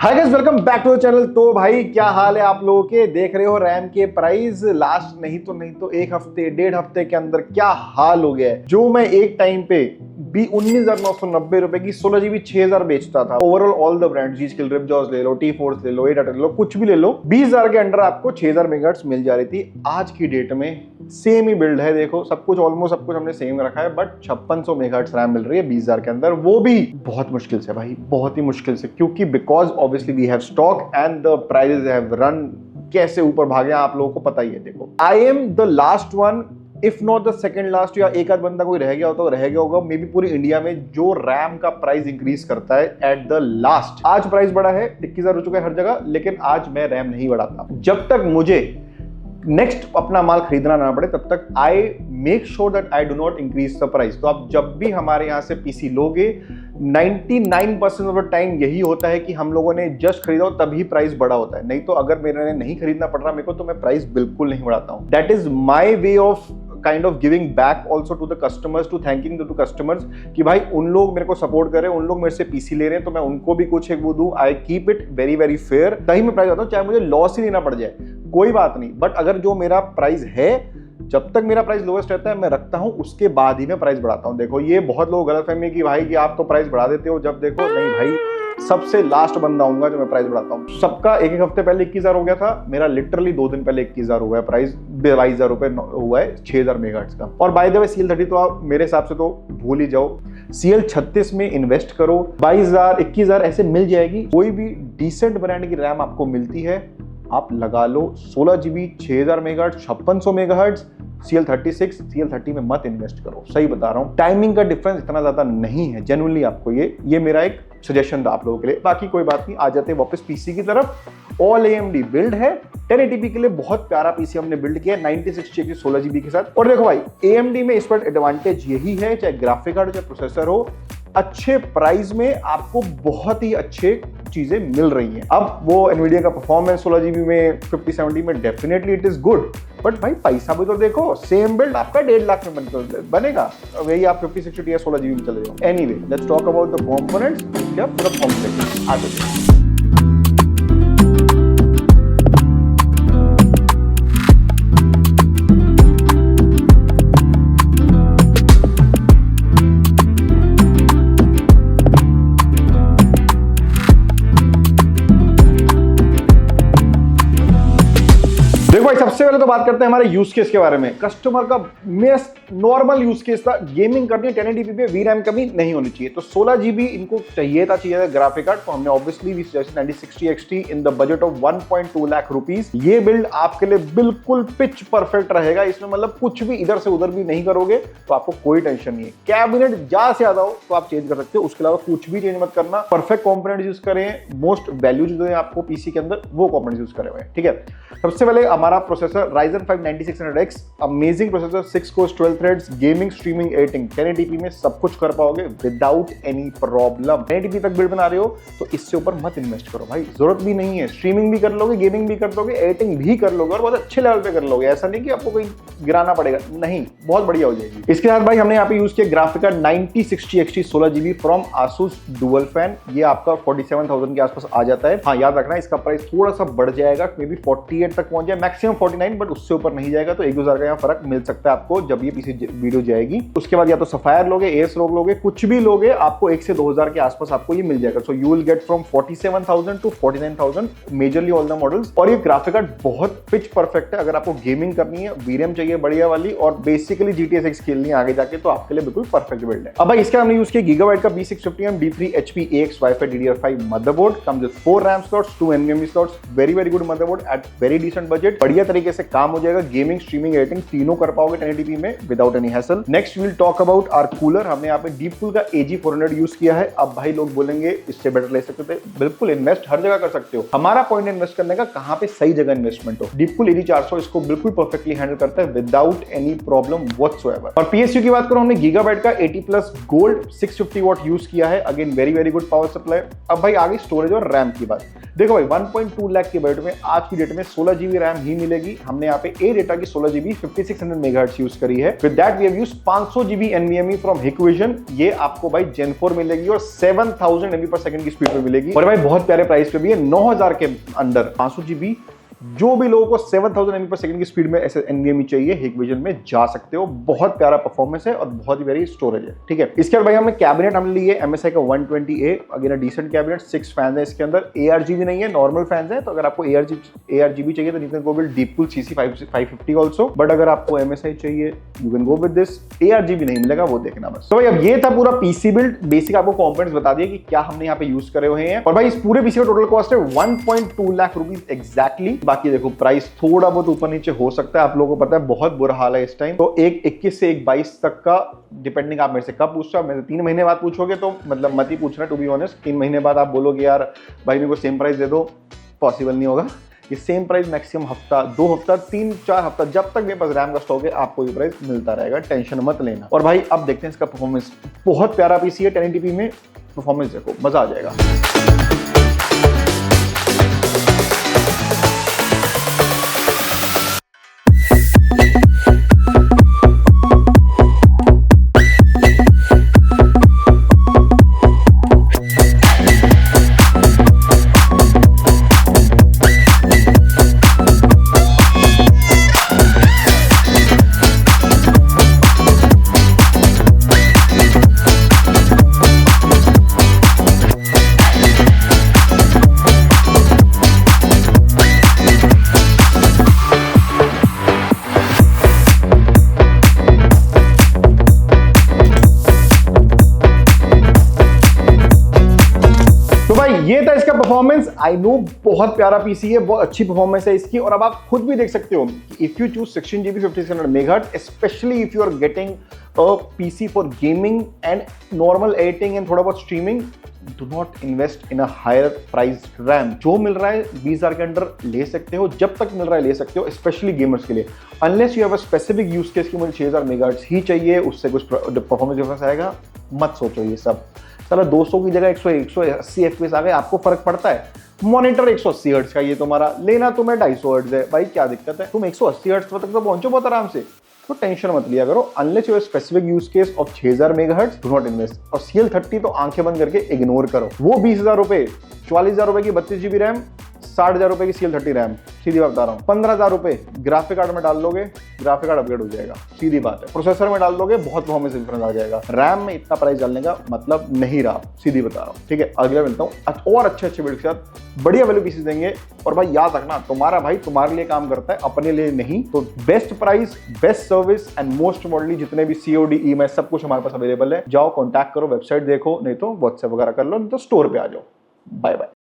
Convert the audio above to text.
Hi guys, welcome back to the channel. तो भाई क्या हाल है आप लोगों के? देख रहे हो रैम के प्राइस लास्ट नहीं तो एक हफ्ते डेढ़ हफ्ते के अंदर क्या हाल हो गया है। जो मैं एक टाइम पे भी 19,990 रुपए की 16 GB 6000 बेचता था। Overall all the brand G-Skill, Ripjaws ले लो, T-Force ले लो, A-Data ले लो, कुछ भी ले लो, 20,000 के अंडर आपको 6000 मेगाहर्ट्ज मिल जा रही थी। आज की डेट में सेम ही बिल्ड है, देखो सब कुछ ऑलमोस्ट सब कुछ हमने सेम रखा है, बट 5600 मेगाहर्ट्ज रैम मिल रही है 20,000 के अंदर, वो भी बहुत मुश्किल से भाई, बहुत ही मुश्किल से, क्योंकि because obviously we have stock and the prices have run कैसे ऊपर भागे आप लोगों को पता ही है। देखो I am the last one, if not the second last, या एक आध बंदा कोई रह गया हो तो रह गया होगा मे बी पूरी इंडिया में, जो रैम का प्राइस इंक्रीज करता है एट द लास्ट। आज प्राइस बढ़ा है, 21,000 हो चुका है हर जगह, लेकिन आज मैं रैम नहीं बढ़ाता। जब तक मुझे नेक्स्ट अपना माल खरीदना ना पड़े तब तक I make sure that I do not increase the price. तो आप जब भी हमारे यहां से पीसी लोगे 99% ऑफ द टाइम यही होता है कि हम लोगों ने जस्ट खरीदा हो तभी प्राइस बढ़ा होता है, नहीं तो अगर मेरे नहीं खरीदना पड़ रहा मेरे को तो मैं प्राइस बिल्कुल नहीं बढ़ाता हूं। That is my way of kind of giving back also to the customers, to thanking to customers कि भाई उन लोग मेरे को सपोर्ट कर रहे हैं, उन लोग मेरे से पीसी ले रहे हैं तो मैं उनको भी कुछ एक वो दूं। I keep it very very fair, तभी मैं प्राइस आता हूं, चाहे मुझे लॉस ही लेना पड़ जाए कोई बात नहीं। बट अगर जो मेरा प्राइस है, जब तक मेरा प्राइस लोवेस्ट रहता है मैं रखता हूं, उसके बाद ही मैं प्राइस बढ़ाता हूं। देखो ये बहुत लोग गलतफहमी है कि भाई कि आप तो प्राइस बढ़ा देते हो, जब देखो नहीं भाई, सबसे लास्ट बंदा आऊंगा जो मैं प्राइस बढ़ाता हूं। सबका एक हफ्ते पहले 21,000 हो गया था, मेरा लिटरली 2 दिन पहले 21,000 हुआ है, प्राइस 22,000 रुपए हुआ है 6000 मेगाहर्ट्ज का। और बाय द वे CL30 तो आप मेरे हिसाब से तो भूल ही जाओ, CL36 में इन्वेस्ट करो, 22,000 21,000 ऐसे मिल जाएगी। कोई भी डिसेंट ब्रांड की रैम आपको मिलती है, आप लगा लो। 16 GB 6000 मेगाहर्ट्ज 5600 मेगाहर्ट्ज, CL30 में मत इन्वेस्ट करो, सही बता रहा हूं। टाइमिंग का डिफरेंस इतना ज्यादा नहीं है, जेन्युइनली आपको ये मेरा एक सजेशन था आप लोगों के लिए। बाकी कोई बात नहीं, आ जाते हैं वापस पीसी की तरफ। ऑल AMD बिल्ड है, 1080p के लिए बहुत प्यारा पीसी हमने बिल्ड किया 9060 16 GB के साथ। और देखो भाई AMD में इस पर एडवांटेज यही है, चाहे ग्राफिक कार्ड चाहे प्रोसेसर हो, अच्छे प्राइस में आपको बहुत ही अच्छे चीजें मिल रही हैं। अब वो Nvidia का परफॉर्मेंस 16 GB में 5070 में definitely it is good, but भाई पैसा भी तो देखो, सेम बिल्ड आपका 1.5 लाख में बनेगा, वही आप 5060 Ti 16 GB में चले जाओ। Anyway let's talk about the components, क्या पूरा कॉम्प्लेक्स आगे। भाई सबसे पहले तो बात करते हैं हमारे यूज केस के बारे में। कस्टमर का मेस्ट नॉर्मल यूज केस था, गेमिंग करनी है 1080p पे, VRAM कमी नहीं होनी चाहिए, तो 16 GB इनको चाहिए था ग्राफिक कार्ड। तो हमने obviously 9060 XT in the budget of 1.2 lakh rupees. ये बिल्ड आपके लिए बिल्कुल पिच परफेक्ट रहेगा, इसमें मतलब कुछ भी इधर से उधर भी नहीं करोगे तो आपको कोई टेंशन नहीं है। कैबिनेट ज्यादा से ज्यादा हो तो आप चेंज कर सकते हो, उसके अलावा कुछ भी चेंज मत करना। परफेक्ट कंपोनेंट यूज करें, मोस्ट वैल्यू जो है आपको पीसी के अंदर वो कंपोनेंट यूज करे हुए, ठीक है। सबसे पहले हमारा processor Ryzen 5 9600X, amazing processor, 6 course 12 threads, gaming streaming editing 1080p में सब कुछ कर पाओगे विदाउट एनी प्रॉब्लम। 1080p तक बिल्ड बना रहे हो तो इससे ऊपर मत इन्वेस्ट करो भाई, जरूरत भी नहीं है। स्ट्रीमिंग भी कर लोगे, गेमिंग भी कर लोगे, एडिटिंग भी कर लोगे और बहुत अच्छे लेवल पे कर लोगे, ऐसा नहीं कि आपको कोई गिराना पड़ेगा, नहीं, बहुत बढ़िया हो जाएगी। इसके साथ भाई हमने यहाँ पे यूज किया graphic card 9060 XT 16 GB from Asus dual fan, ये आपका 47,000 के आसपास आ जाता है। हाँ याद रखना इसका प्राइस थोड़ा सा बढ़ जाएगा, मे बी 48 तक पहुंच जाए, मैक्सिमम 49, बट उससे ऊपर नहीं जाएगा, तो 1-2 का यहाँ फर्क मिल सकता है आपको जब ये पीसी वीडियो जाएगी। उसके बाद या तो सफायर लोगे, एस रोग लोगे, कुछ भी लोगे, आपको 1 से 2,000 के आसपास आपको ये मिल जाएगा। So you will get from 47,000 to 49,000 majorly all the models. और ये ग्राफिक कार्ड बहुत पिच परफेक्ट है, अगर आपको गेमिंग करनी है, VRAM चाहिए बढ़िया वाली और बेसिकली GTA 6 खेलनी है आगे जाके, तो आपके लिए बिल्कुल परफेक्ट बिल्ड है। अब भाई इसका हमने यूज किया Gigabyte का B650M D3 HP AX Wi-Fi DDR5 motherboard, comes with 4 RAM slots, 2 NVMe slots, very very good motherboard at very decent budget, बढ़िया तरीके से काम हो जाएगा, गेमिंग स्ट्रीमिंग एडिटिंग तीनों कर पाओगे 1080p में without any hassle. Next will talk about our cooler, हमने यहाँ पे Deepcool का AG400 यूज किया है। अब भाई लोग बोलेंगे इससे बेटर ले सकते थे, बिल्कुल इन्वेस्ट हर जगह कर सकते हो, हमारा पॉइंट इन्वेस्ट करने का कहाँ पे सही जगह इन्वेस्टमेंट हो। Deepcool AG400 इसको बिल्कुल परफेक्टली हैंडल करता है विदाउट एनी प्रॉब्लम व्हाटसोएवर। और PSU की बात करो, हमने Gigabyte का 80+ गोल्ड 650 वॉट यूज किया है, again very very good power supply. अब भाई आगे स्टोरेज और रैम की बात। देखो भाई 1.2 लाख के बजट में आज की डेट में 16 जीबी रैम ही मिलेगी। हमने यहाँ पे ए डेटा की 16 जीबी 5600 मेगाहर्ट्ज यूज करी है। With that we have used 500 GB NVMe from Hikvision. ये आपको भाई Gen 4 मिलेगी और 7000 एमबी पर सेकंड की स्पीड पे मिलेगी और भाई बहुत प्यारे प्राइस पे भी है। 9000 के अंदर 500 जीबी। जो भी लोगों को 7000 एमबी पर सेकंड की स्पीड में ऐसे एनवीएमई चाहिए हिकविजन में जा सकते हो। बहुत प्यारा परफॉर्मेंस है और बहुत ही वेरी स्टोरेज है। ठीक है, इसके बाद भाई हमने कैबिनेट हमने ली है MSI का 120A। Again decent cabinet, 6 fan है इसके अंदर। ARGB नहीं है, नॉर्मल फैंस है। तो अगर आपको ARGB चाहिए तो you can go with Deepcool CC 550 also. But अगर आपको MSI चाहिए you can go with this. ARGB नहीं मिलेगा, वो देखना बस। तो भाई अब ये था पूरा पीसी बिल्ड। बेसिक आपको कंपोनेंट्स बता दिए कि क्या हमने यहाँ पे यूज करे हुए हैं। और भाई इस पूरे पीसी का टोटल कॉस्ट है 1.2 लाख रुपीज एग्जैक्टली। बाकी देखो प्राइस थोड़ा बहुत ऊपर नीचे हो सकता है, आप लोगों को पता है बहुत बुरा हाल है इस टाइम। तो एक 21 से एक 22 तक का डिपेंडिंग आप मेरे से कब पूछते हो। मेरे 3 महीने बाद पूछोगे तो मतलब मत ही पूछना टू बी ऑनेस्ट। 3 महीने बाद आप बोलोगे यार भाई मेरे को सेम प्राइस दे दो, पॉसिबल नहीं होगा। ये सेम प्राइस मैक्सिमम हफ्ता, 2 हफ्ता, 3-4 हफ्ता, जब तक मेरे पास रैम का स्टॉक है आपको ये प्राइस मिलता रहेगा, टेंशन मत लेना। और भाई अब देखते हैं इसका परफॉर्मेंस। बहुत प्यारा पीसी है, 1080p में परफॉर्मेंस देखो, मजा आ जाएगा। ये था इसका परफॉर्मेंस। आई नो बहुत प्यारा पीसी है, बहुत अच्छी परफॉर्मेंस है इसकी। और अब आप खुद भी देख सकते हो if you choose 16 GB 5600 megahertz, specially if you are getting a PC for gaming and normal editing and थोड़ा बहुत streaming, do not invest in a higher price RAM. जो मिल रहा है 20,000 के अंडर ले सकते हो, जब तक मिल रहा है ले सकते हो, स्पेशली गेमर्स के लिए। Unless you have a specific use case की मुझे 6000 मेगाहर्ट्ज ही चाहिए, उससे कुछ परफॉर्मेंस डिफरेंस आएगा, मत सोचो ये सब। चलो 200 की जगह 180 FPS आ गए, आपको फर्क पड़ता है। मॉनिटर 180 हर्ट्ज का ये तुम्हारा लेना, तुम्हें 250 हर्ट्ज है भाई, क्या दिक्कत है? तुम 180 हर्ट्ज तक तो पहुंचो बहुत आराम से, तो टेंशन मत लिया करो। Unless you specific use case of 6000 megahertz, do not invest. और CL30 तो आंखें बंद करके इग्नोर करो। वो 20,000 रुपए, 44,000 रुपए की 32 GB रैम, 60,000 रुपए की CL30 रैम, सीधी बात बता रहा हूँ। 15,000 रुपए ग्राफिक कार्ड में डाल लोगे, ग्राफिक कार्ड अपग्रेड हो जाएगा, सीधी बात है। प्रोसेसर में डाल दोगे, बहुत परफॉर्मेंस डिफरेंस आ जाएगा। रैम में इतना प्राइस डालने का मतलब नहीं रहा, सीधी बता रहा हूँ। ठीक है, अगले मिलता हूँ और अच्छे बिल्ड के साथ, बढ़िया वैल्यू पीसीस देंगे। और भाई याद रखना, तुम्हारा भाई तुम्हारे लिए काम करता है, अपने लिए नहीं। तो best price, best service and most मॉडली जितने भी COD EMI सब कुछ हमारे पास अवेलेबल है। जाओ कॉन्टैक्ट करो, वेबसाइट देखो, नहीं तो व्हाट्सएप वगैरह कर लो, नहीं तो स्टोर पे आ जाओ। Bye bye.